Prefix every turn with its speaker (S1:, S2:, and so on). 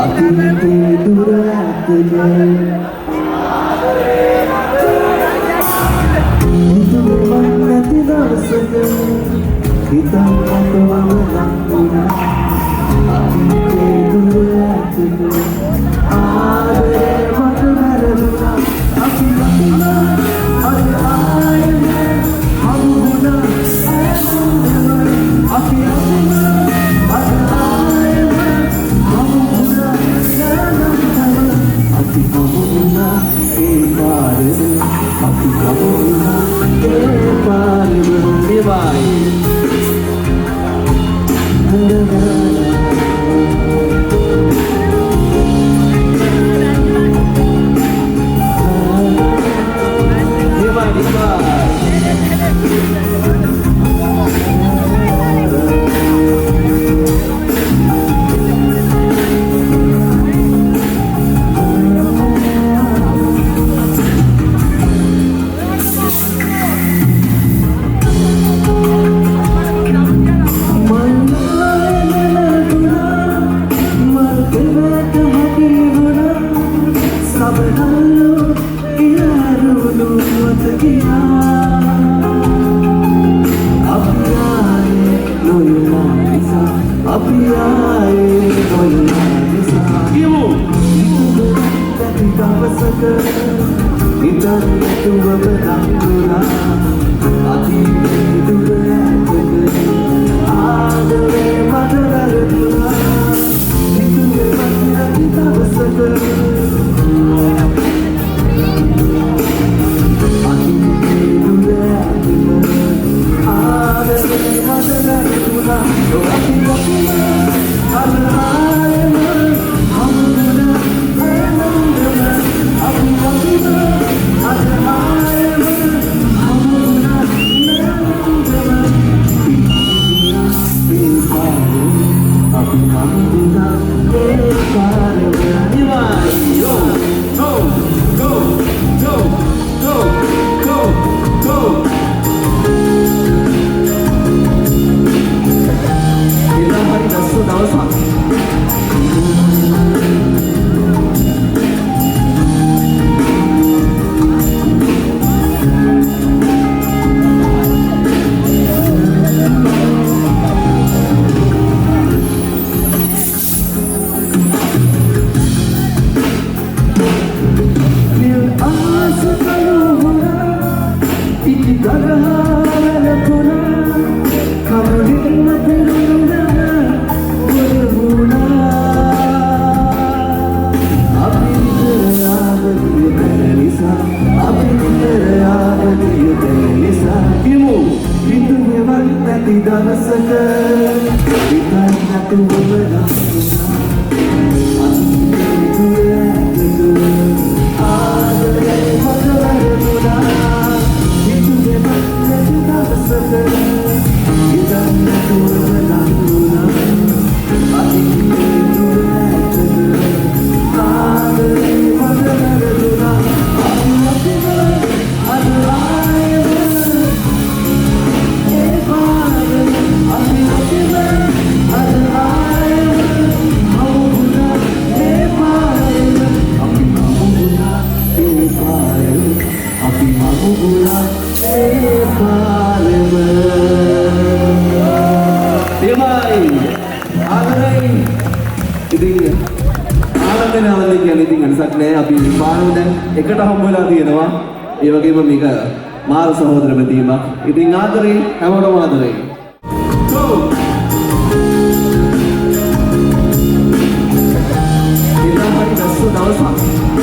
S1: අතීතේ දුර ඇතක හිතුවම නැති දවසක හිතන් මතවම ලංගුණා අතීතේ දුර ඇතක ආදරේ මට වැරදුනා අපි ලකුණා අද ආයෙම හමුුණා අපි හමුුණා අද ආයෙම හමුුණා අපි හමුුණා ඒ පාරෙම අපි හමුුණා ඒ පාරෙම දෙවයි එකට හම්බුලා තියෙනවා ඒ වගේම මේක මාර සහෝදර ප්‍රතිමක්. ඉතින් ආදරේ හැමෝටම ආදරේ. ඉතින් හරි දවසක්